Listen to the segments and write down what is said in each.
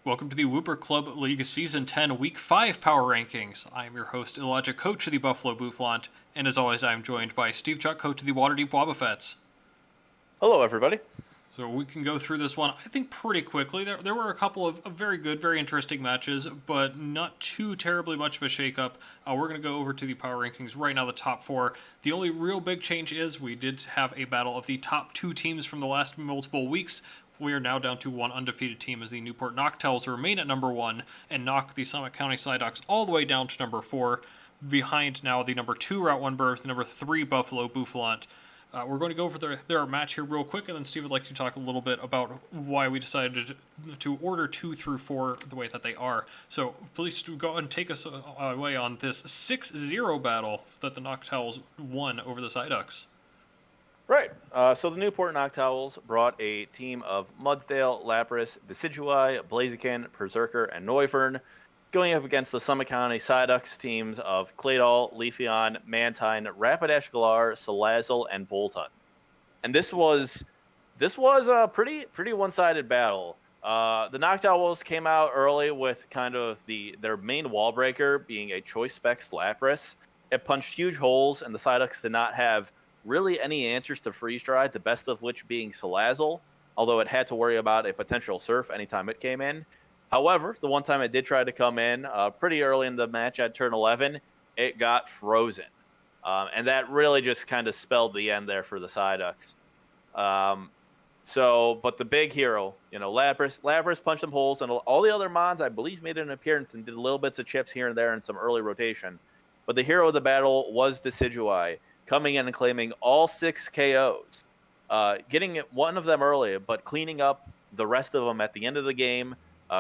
Welcome to the Wooper Club League Season 10 Week 5 Power Rankings. I am your host, IllLogic, coach of the Buffalo Bouffalant, and as always, I am joined by SteveChuck, coach of the Waterdeep Wobbuffets. Hello, everybody. So we can go through this one, I think, pretty quickly. There were a couple of very good, very interesting matches, but not too terribly much of a shakeup. We're going to go over to the power rankings right now, the top four. The only real big change is we did have a battle of the top two teams from the last multiple weeks. We are now down to one undefeated team as the Newport Noctowls remain at number 1 and knock the Summit County Psyducks all the way down to number 4. Behind now the number 2 Route 1 Burbs, the number 3 Buffalo Bouffalant. We're going to go over their match here real quick, and then Steve would like to talk a little bit about why we decided to order 2 through 4 the way that they are. So please go ahead and take us away on this 6-0 battle that the Noctowls won over the Psyducks. Right. So the Newport Noctowls brought a team of Mudsdale, Lapras, Decidueye, Blaziken, Berserker, and Noivern, going up against the Summit County Psyducks teams of Claydol, Leafeon, Mantine, Rapidash Galar, Salazzle, and Boltund. And this was a pretty one-sided battle. The Noctowls came out early with kind of their main wall breaker being a Choice Specs Lapras. It punched huge holes, and the Psyducks did not have really any answers to Freeze Dry, the best of which being Salazzle, although it had to worry about a potential Surf anytime it came in. However, the one time it did try to come in pretty early in the match at turn 11, it got frozen. And that really just kind of spelled the end there for the Psyducks. But the big hero, Lapras punched some holes, and all the other Mons, I believe, made an appearance and did little bits of chips here and there in some early rotation. But the hero of the battle was Decidueye, coming in and claiming all 6 KOs, getting one of them early, but cleaning up the rest of them at the end of the game,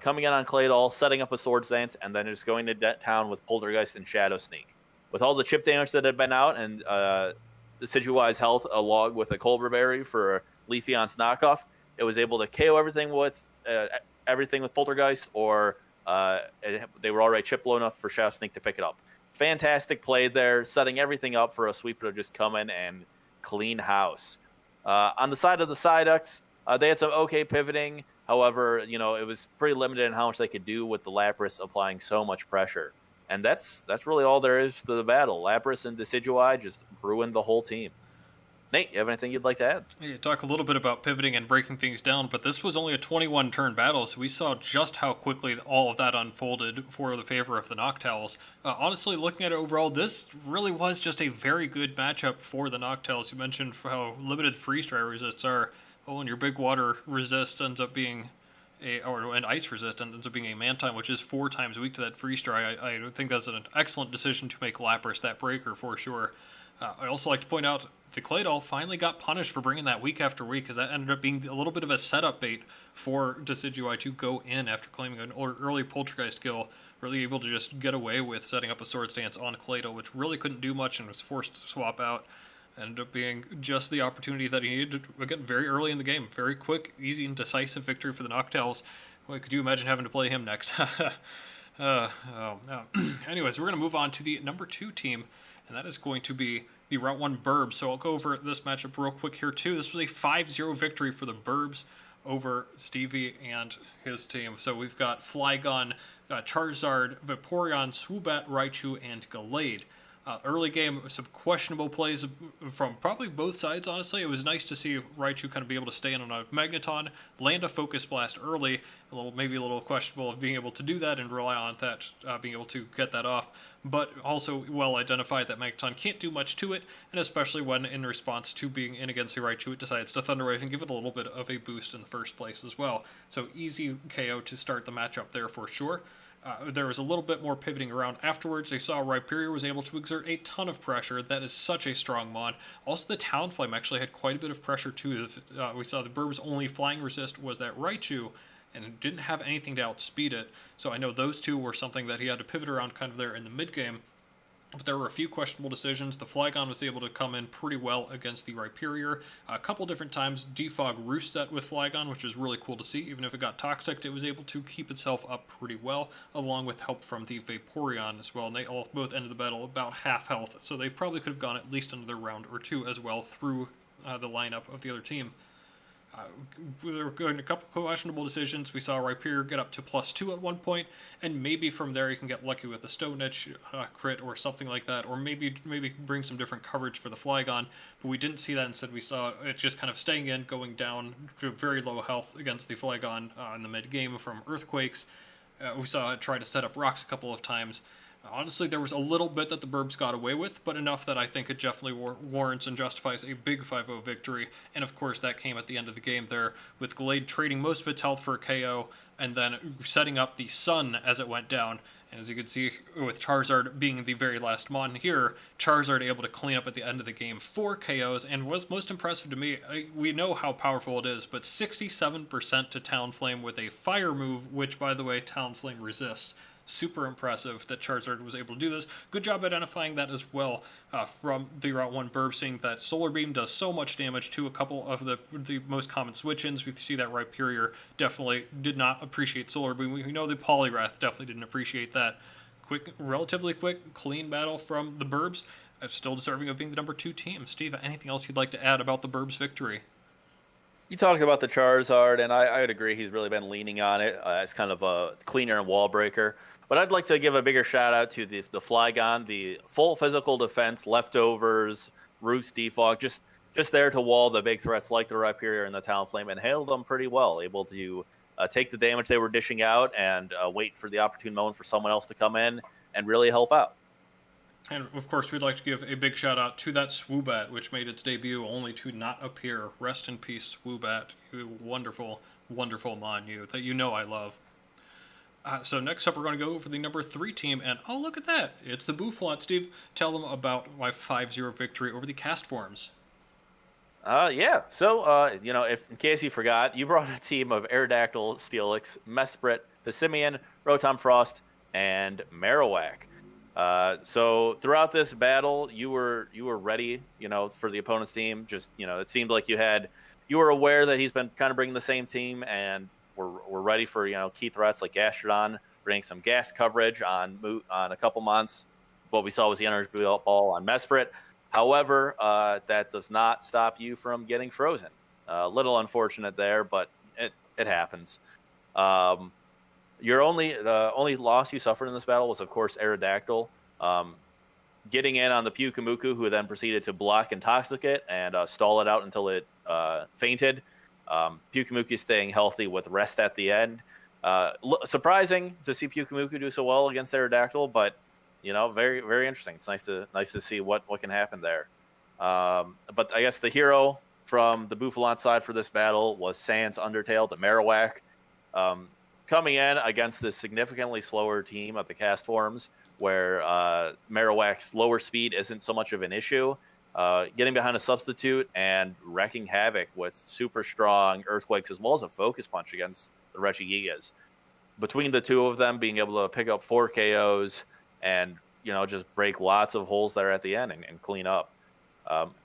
coming in on Claydol, setting up a Swords Dance, and then just going to town with Poltergeist and Shadow Sneak. With all the chip damage that had been out, and the Decidueye's health along with a Cobra Berry for Leafeon's knockoff, it was able to KO everything with Poltergeist, or they were already chip low enough for Shadow Sneak to pick it up. Fantastic play there, setting everything up for a sweeper to just come in and clean house. On the side of the Psyducks, they had some okay pivoting. However, it was pretty limited in how much they could do with the Lapras applying so much pressure. And that's really all there is to the battle. Lapras and Decidueye just ruined the whole team. Nate, you have anything you'd like to add? Yeah, talk a little bit about pivoting and breaking things down, but this was only a 21-turn battle, so we saw just how quickly all of that unfolded for the favor of the Noctowls. Honestly, looking at it overall, this really was just a very good matchup for the Noctowls. You mentioned how limited freeze dry resists are. Oh, and your big water resist ends up being an ice resist ends up being a Mantine, which is 4 times weak to that freeze dry. I think that's an excellent decision to make Lapras that breaker for sure. I also like to point out the Claydol finally got punished for bringing that week after week, because that ended up being a little bit of a setup bait for Decidueye to go in after claiming an early Poltergeist kill, really able to just get away with setting up a Swords Dance on Claydol, which really couldn't do much and was forced to swap out. Ended up being just the opportunity that he needed, again, very early in the game. Very quick, easy, and decisive victory for the Noctowls. Boy, could you imagine having to play him next? Anyways, we're going to move on to the number 2 team, and that is going to be the Route 1 Burb. So I'll go over this matchup real quick here, too. This was a 5-0 victory for the Burbs over Stevie and his team. So we've got Flygon, Charizard, Vaporeon, Swoobat, Raichu, and Gallade. Early game, some questionable plays from probably both sides, honestly. It was nice to see Raichu kind of be able to stay in on a Magneton, land a Focus Blast early, maybe a little questionable of being able to do that and rely on that, being able to get that off. But also well identified that Magneton can't do much to it, and especially when in response to being in against the Raichu, it decides to Thunder Wave and give it a little bit of a boost in the first place as well. So easy KO to start the matchup there for sure. There was a little bit more pivoting around afterwards. They saw Rhyperior was able to exert a ton of pressure. That is such a strong mon. Also, the Talonflame actually had quite a bit of pressure too. We saw the Burb's only flying resist was that Raichu, and it didn't have anything to outspeed it. So I know those two were something that he had to pivot around kind of there in the mid-game. But there were a few questionable decisions. The Flygon was able to come in pretty well against the Rhyperior. A couple different times, Defog Roostet with Flygon, which is really cool to see. Even if it got Toxic, it was able to keep itself up pretty well, along with help from the Vaporeon as well. And they both ended the battle about half health, so they probably could have gone at least another round or two as well through the lineup of the other team. There were going a couple questionable decisions. We saw Rhyperior get up to +2 at one point, and maybe from there you can get lucky with a Stone Edge crit or something like that, or maybe bring some different coverage for the Flygon. But we didn't see that. Instead, we saw it just kind of staying in, going down to very low health against the Flygon in the mid game from Earthquakes. We saw it try to set up rocks a couple of times. Honestly, there was a little bit that the Burbs got away with, but enough that I think it definitely warrants and justifies a big 5-0 victory. And of course, that came at the end of the game there, with Glade trading most of its health for a KO, and then setting up the Sun as it went down. And as you can see, with Charizard being the very last Mon here, Charizard able to clean up at the end of the game 4 KOs, and what's most impressive to me, we know how powerful it is, but 67% to Talonflame with a Fire move, which, by the way, Talonflame resists. Super impressive that Charizard was able to do this. Good job identifying that as well from the Route 1 Burb, seeing that Solar Beam does so much damage to a couple of the most common switch-ins. We see that Rhyperior definitely did not appreciate Solar Beam. We know the Poliwrath definitely didn't appreciate that. Relatively quick, clean battle from the Burbs. Still deserving of being the number 2 team. Steve, anything else you'd like to add about the Burbs' victory? You talked about the Charizard, and I would agree he's really been leaning on it as kind of a cleaner and wall breaker. But I'd like to give a bigger shout-out to the Flygon, the full physical defense, leftovers, Roost, Defog, just there to wall the big threats like the Rhyperior and the Talonflame, and handled them pretty well, able to take the damage they were dishing out and wait for the opportune moment for someone else to come in and really help out. And, of course, we'd like to give a big shout-out to that Swoobat, which made its debut only to not appear. Rest in peace, Swoobat. You wonderful, wonderful Mon that you know I love. So next up, we're going to go over the number 3 team, and oh, look at that. It's the Bouffalant. Steve, tell them about my 5-0 victory over the Cast Forms. Yeah. So, if in case you forgot, you brought a team of Aerodactyl, Steelix, Mesprit, Decimean, Rotom Frost, and Marowak. So throughout this battle, you were ready, for the opponent's team. Just, it seemed like you were aware that he's been kind of bringing the same team, and we're ready for, key threats like Gastrodon, bringing some gas coverage on a couple months. What we saw was the energy ball on Mesprit. However, that does not stop you from getting frozen. A little unfortunate there, but it happens. The only loss you suffered in this battle was, of course, Aerodactyl. Getting in on the Pyukumuku, who then proceeded to block Intoxicate and stall it out until it fainted. Pyukumuku staying healthy with rest at the end. Surprising to see Pyukumuku do so well against Aerodactyl, but very, very interesting. It's nice to see what can happen there. But I guess the hero from the Bouffalant side for this battle was Sans Undertale, the Marowak. Coming in against this significantly slower team of the Cast Forms, where Marowak's lower speed isn't so much of an issue, getting behind a substitute and wrecking havoc with super strong Earthquakes as well as a Focus Punch against the Regigigas. Between the two of them being able to pick up 4 KOs and just break lots of holes there at the end and clean up.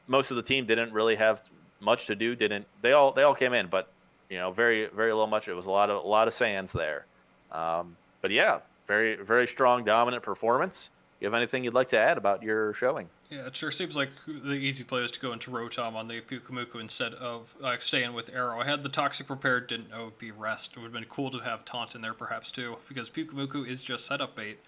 Most of the team didn't really have much to do. They all came in, but very, very little much. It was a lot of Sands there. But yeah, very, very strong, dominant performance. You have anything you'd like to add about your showing? Yeah, it sure seems like the easy play is to go into Rotom on the Pyukumuku instead of staying with Arrow. I had the Toxic prepared, didn't know it would be Rest. It would have been cool to have Taunt in there perhaps too, because Pyukumuku is just setup bait.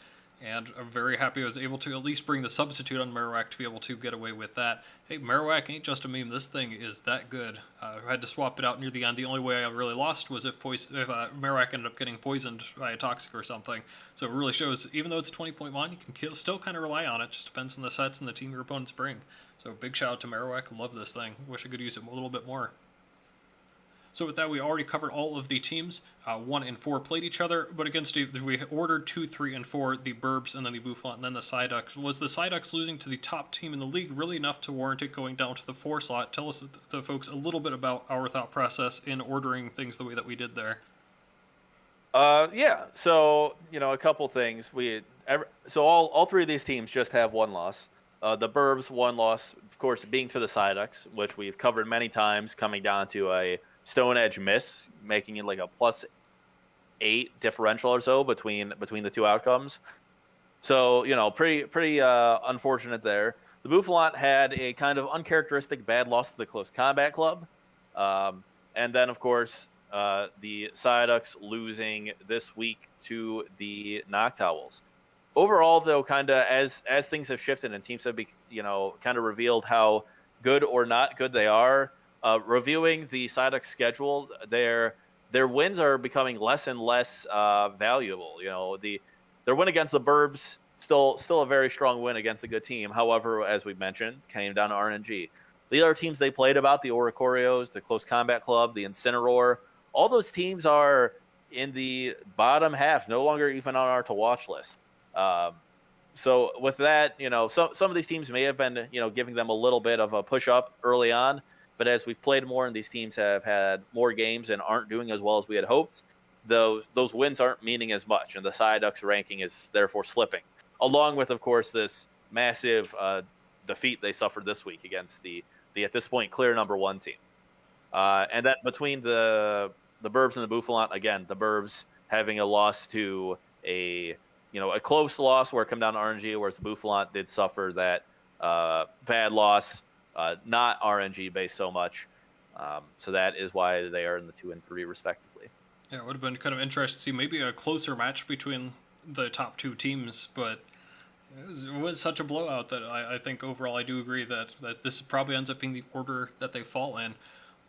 And I'm very happy I was able to at least bring the substitute on Marowak to be able to get away with that. Hey, Marowak ain't just a meme. This thing is that good. I had to swap it out near the end. The only way I really lost was if Marowak ended up getting poisoned by a Toxic or something. So it really shows, even though it's 20-point mon, you can still kind of rely on it. Just depends on the sets and the team your opponents bring. So big shout out to Marowak. Love this thing. Wish I could use it a little bit more. So with that, we already covered all of the teams. 1 and 4 played each other, but against we ordered 2, 3, and 4, the Burbs, and then the Bouffalant, and then the Psyducks. Was the Psyducks losing to the top team in the league really enough to warrant it going down to the 4 slot? Tell us, the folks, a little bit about our thought process in ordering things the way that we did there. Yeah. So a couple things. All 3 of these teams just have 1 loss. The Burbs 1 loss, of course, being to the Psyducks, which we've covered many times, coming down to a Stone Edge miss, making it like a +8 differential or so between the 2 outcomes. So pretty unfortunate there. The Bouffalant had a kind of uncharacteristic bad loss to the Close Combat Club. And then, of course, the Psyducks losing this week to the Noctowls. Overall, though, kind of as things have shifted and teams have kind of revealed how good or not good they are, reviewing the Psyducks schedule, their wins are becoming less and less valuable. Their win against the Burbs, still a very strong win against a good team. However, as we mentioned, came down to RNG. The other teams they played about, the Oricorios, the Close Combat Club, the Incineroar, all those teams are in the bottom half, no longer even on our to-watch list. So with that, some of these teams may have been, giving them a little bit of a push up early on, but as we've played more and these teams have had more games and aren't doing as well as we had hoped, those wins aren't meaning as much, and the Psyducks ranking is therefore slipping, along with, of course, this massive defeat they suffered this week against the at this point clear number one team. And then between the Burbs and the Bouffalant, again, the Burbs having a loss to a close loss where it come down to RNG, whereas the Bouffalant did suffer that bad loss, not RNG based so much. So that is why they are in the 2 and 3 respectively. Yeah, it would have been kind of interesting to see maybe a closer match between the top two teams, but it was such a blowout that I think overall I do agree that this probably ends up being the order that they fall in.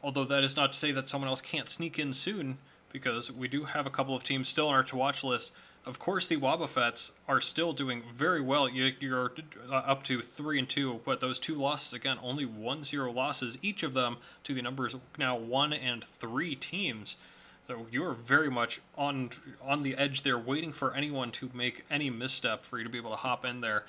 Although that is not to say that someone else can't sneak in soon, because we do have a couple of teams still on our to-watch list. Of course, the Wobbuffets are still doing very well. You're up to 3 and 2, but those two losses, again, only 1-0 losses, each of them to the numbers now 1 and 3 teams. So you're very much on the edge there, waiting for anyone to make any misstep for you to be able to hop in there.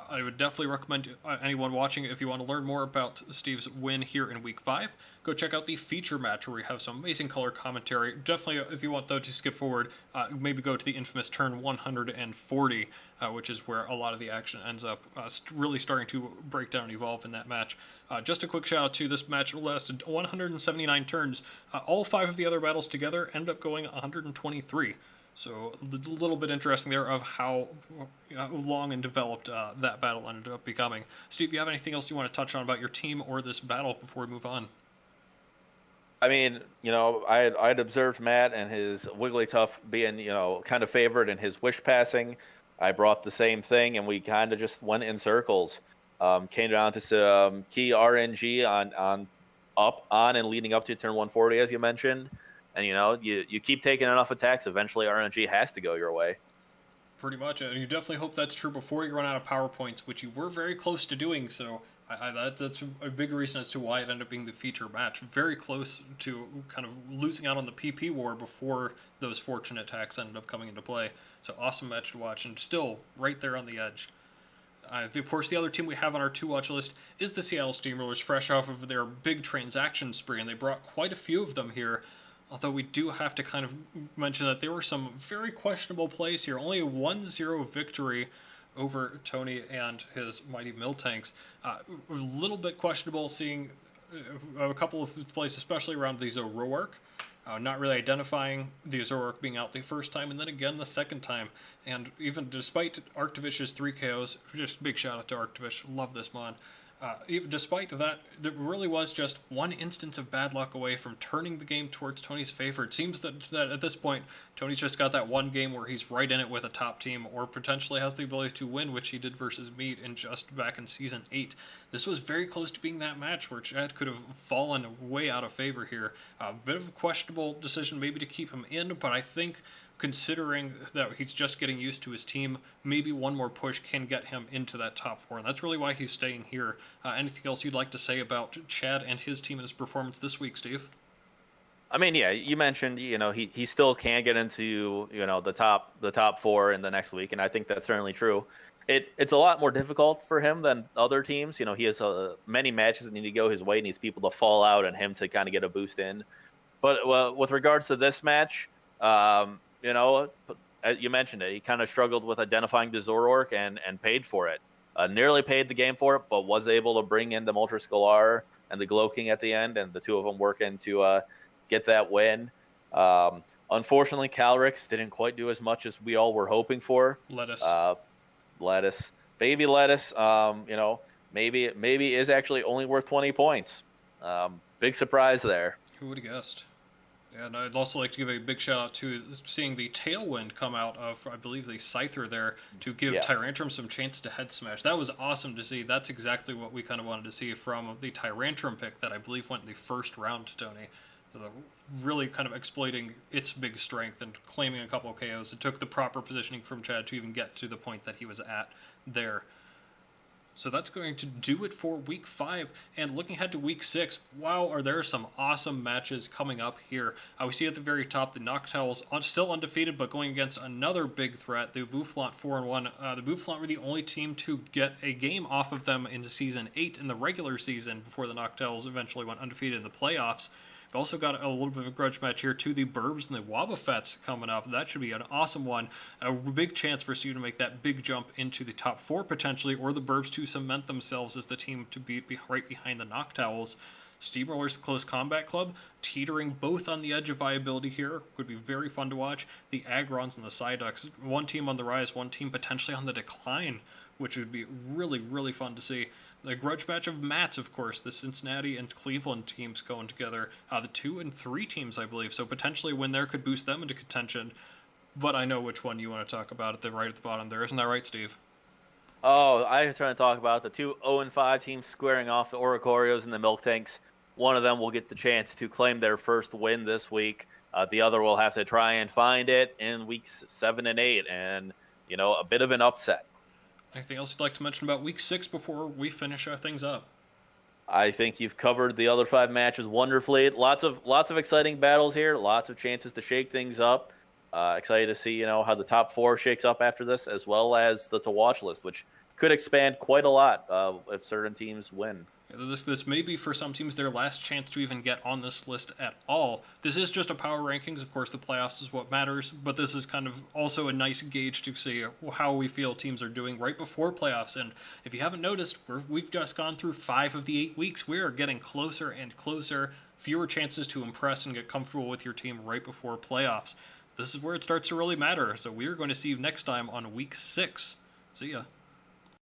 I would definitely recommend anyone watching, if you want to learn more about Steve's win here in Week 5, go check out the feature match where we have some amazing color commentary. Definitely, if you want, though, to skip forward, maybe go to the infamous turn 140, which is where a lot of the action ends up really starting to break down and evolve in that match. Just a quick shout out to this match. It lasted 179 turns. All 5 of the other battles together ended up going 123. So a little bit interesting there of how long and developed that battle ended up becoming. Steve, do you have anything else you want to touch on about your team or this battle before we move on? I mean, I'd observed Matt and his Wigglytuff being, kind of favored in his wish passing. I brought the same thing, and we kind of just went in circles. Came down to some key RNG on and leading up to turn 140, as you mentioned. And, you keep taking enough attacks, eventually RNG has to go your way. Pretty much. And you definitely hope that's true before you run out of power points, which you were very close to doing. So that's a big reason as to why it ended up being the feature match. Very close to kind of losing out on the PP war before those fortunate attacks ended up coming into play. So awesome match to watch, and still right there on the edge. Of course, the other team we have on our to-watch list is the Seattle Steamrollers, fresh off of their big transaction spree, and they brought quite a few of them here. Although we do have to kind of mention that there were some very questionable plays here. Only a 1-0 victory over Tony and his mighty Miltanks. A little bit questionable seeing a couple of plays, especially around the Zoroark. Not really identifying the Zoroark being out the first time, and then again the second time. And even despite Arctivish's 3 KOs, just big shout out to Arctivish, love this mod. Even despite that, there really was just one instance of bad luck away from turning the game towards Tony's favor. It seems that at this point, Tony's just got that one game where he's right in it with a top team, or potentially has the ability to win, which he did versus Meat in just back in Season 8. This was very close to being that match where Chad could have fallen way out of favor here. A bit of a questionable decision maybe to keep him in, but I think considering that he's just getting used to his team, maybe one more push can get him into that top 4, and that's really why he's staying here. Anything else you'd like to say about Chad and his team and his performance this week, Steve? I mean, yeah, you mentioned, he still can get into, the top 4 in the next week, and I think that's certainly true. It's a lot more difficult for him than other teams. He has many matches that need to go his way, needs people to fall out and him to kind of get a boost in. But with regards to this match, you mentioned it. He kind of struggled with identifying the Zoroark and paid for it. Nearly paid the game for it, but was able to bring in the Moltres Galar and the Glow King at the end, and the two of them working to get that win. Unfortunately, Calrix didn't quite do as much as we all were hoping for. Baby lettuce. Maybe is actually only worth 20 points. Big surprise there. Who would have guessed? And I'd also like to give a big shout out to seeing the Tailwind come out of, I believe, the Scyther there to give Tyrantrum some chance to head smash. That was awesome to see. That's exactly what we kind of wanted to see from the Tyrantrum pick that I believe went in the first round to Tony. So really kind of exploiting its big strength and claiming a couple of KOs. It took the proper positioning from Chad to even get to the point that he was at there. So that's going to do it for Week 5. And looking ahead to Week 6, wow, are there some awesome matches coming up here. We see at the very top the Noctowls still undefeated, but going against another big threat, the Bouffalant 4-1. The Bouffalant were the only team to get a game off of them into Season 8 in the regular season before the Noctowls eventually went undefeated in the playoffs. We've also got a little bit of a grudge match here to the Burbs and the Wobbuffets coming up. That should be an awesome one. A big chance for Steve to make that big jump into the top 4 potentially, or the Burbs to cement themselves as the team to be right behind the Noctowls. Steamrollers, the Close Combat Club, teetering both on the edge of viability here. Could be very fun to watch. The Agrons and the Psyducks, one team on the rise, one team potentially on the decline, which would be really, really fun to see. The grudge match of Mats, of course, the Cincinnati and Cleveland teams going together. The 2 and 3 teams, I believe. So potentially win there could boost them into contention. But I know which one you want to talk about at the right at the bottom there. Isn't that right, Steve? Oh, I was trying to talk about the 2 0-5 teams squaring off the Oricorios and the Milk Tanks. One of them will get the chance to claim their first win this week. The other will have to try and find it in weeks 7 and 8. And, a bit of an upset. Anything else you'd like to mention about Week 6 before we finish our things up? I think you've covered the other 5 matches wonderfully. Lots of exciting battles here. Lots of chances to shake things up. Excited to see how the top 4 shakes up after this, as well as the to watch list, which could expand quite a lot if certain teams win. This may be for some teams their last chance to even get on this list at all. This is just a power rankings. Of course, the playoffs is what matters, but this is kind of also a nice gauge to see how we feel teams are doing right before playoffs. And if you haven't noticed, we've just gone through 5 of the 8 weeks. We are getting closer and closer, fewer chances to impress and get comfortable with your team right before playoffs. This is where it starts to really matter. So we are going to see you next time on Week 6. See ya.